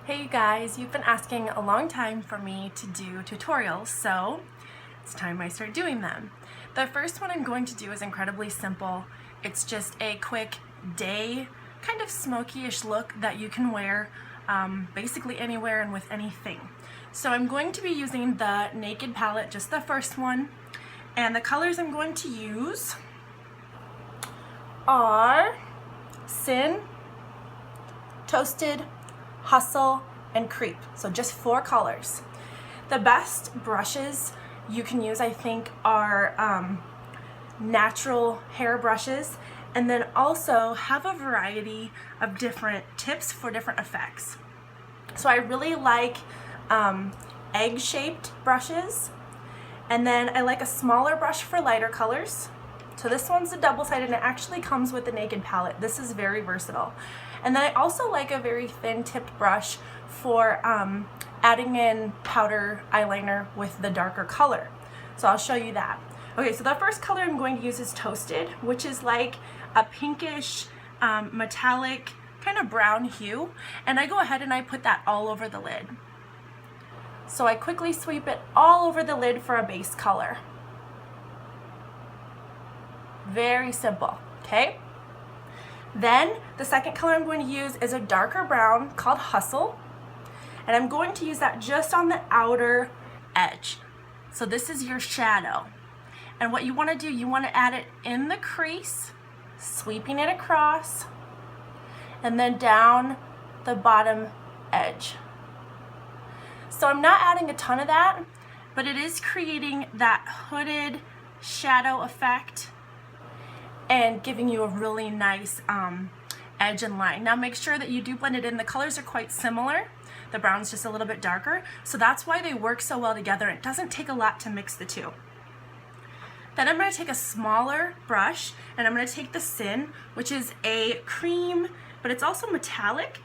Hey you guys, you've been asking a long time for me to do tutorials, so it's time I start doing them. The first one I'm going to do is incredibly simple. It's just a quick day, kind of smoky-ish look that you can wear basically anywhere and with anything. So I'm going to be using the Naked palette, just the first one, and the colors I'm going to use are Sin, Toasted, Hustle, and Creep. So just 4 colors. The best brushes you can use, I think, are natural hair brushes, and then also have a variety of different tips for different effects. So I really like egg-shaped brushes, and then I like a smaller brush for lighter colors. So this one's a double-sided and it actually comes with the Naked palette. This is very versatile. And then I also like a very thin tipped brush for adding in powder eyeliner with the darker color. So I'll show you that. Okay, so the first color I'm going to use is Toasted, which is like a pinkish, metallic, kind of brown hue. And I go ahead and I put that all over the lid. So I quickly sweep it all over the lid for a base color. Very simple, okay? Then the second color I'm going to use is a darker brown called Hustle, and I'm going to use that just on the outer edge. So this is your shadow, and what you want to do, you want to add it in the crease, sweeping it across, and then down the bottom edge. So I'm not adding a ton of that, but it is creating that hooded shadow effect and giving you a really nice edge and line. Now make sure that you do blend it in. The colors are quite similar. The brown's just a little bit darker, so that's why they work so well together. It doesn't take a lot to mix the two. Then I'm going to take a smaller brush and I'm going to take the Sin, which is a cream, but it's also metallic,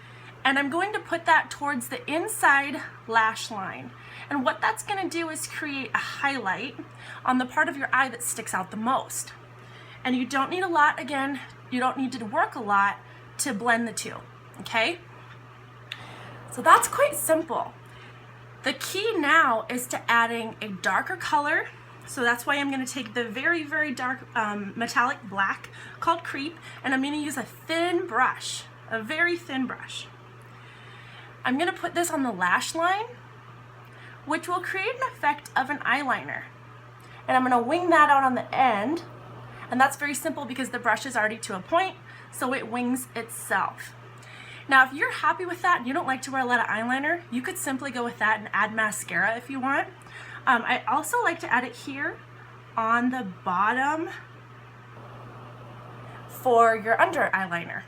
and I'm going to put that towards the inside lash line. And what that's going to do is create a highlight on the part of your eye that sticks out the most. And you don't need a lot, again, you don't need to work a lot to blend the two, okay? So that's quite simple. The key now is to adding a darker color, so that's why I'm gonna take the very, very dark metallic black called Creep, and I'm gonna use a thin brush, a very thin brush. I'm gonna put this on the lash line, which will create an effect of an eyeliner. And I'm gonna wing that out on the end. And that's very simple because the brush is already to a point, so it wings itself. Now, if you're happy with that and you don't like to wear a lot of eyeliner, you could simply go with that and add mascara if you want. I also like to add it here on the bottom for your under eyeliner.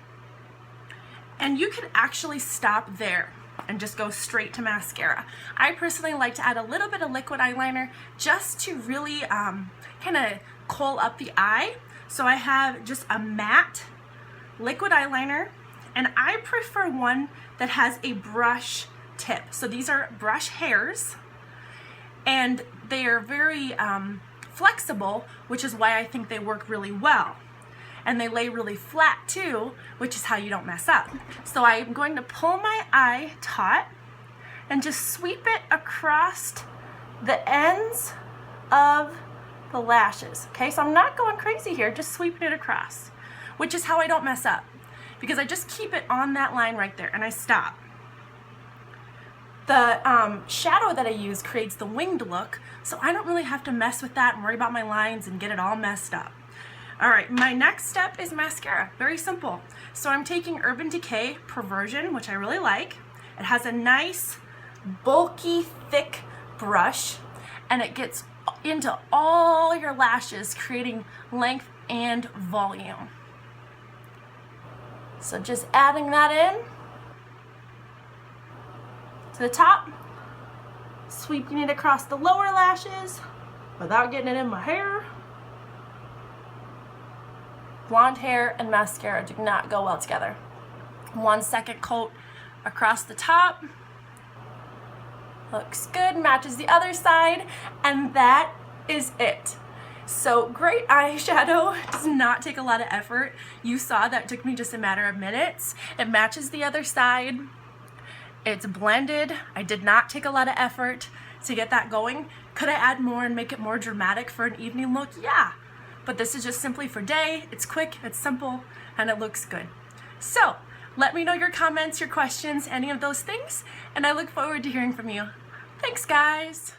And you could actually stop there and just go straight to mascara. I personally like to add a little bit of liquid eyeliner just to really kind of kohl up the eye. So I have just a matte liquid eyeliner, and I prefer one that has a brush tip. So these are brush hairs, and they are very flexible, which is why I think they work really well. And they lay really flat too, which is how you don't mess up. So I'm going to pull my eye taut and just sweep it across the ends of the lashes. Okay, so I'm not going crazy here, just sweeping it across, which is how I don't mess up, because I just keep it on that line right there and I stop. The shadow that I use creates the winged look, so I don't really have to mess with that and worry about my lines and get it all messed up. All right, my next step is mascara. Very simple. So I'm taking Urban Decay Perversion, which I really like. It has a nice, bulky, thick brush, and it gets into all your lashes, creating length and volume. So just adding that in to the top, sweeping it across the lower lashes without getting it in my hair. Blonde hair and mascara do not go well together. 1 second coat across the top. Looks good, matches the other side, and that is it. So great eyeshadow, does not take a lot of effort. You saw that took me just a matter of minutes. It matches the other side, It's blended. I did not take a lot of effort to get that going. Could I add more and make it more dramatic for an evening look? Yeah. But this is just simply for day. It's quick, it's simple, and it looks good. So let me know your comments, your questions, any of those things, and I look forward to hearing from you. Thanks, guys.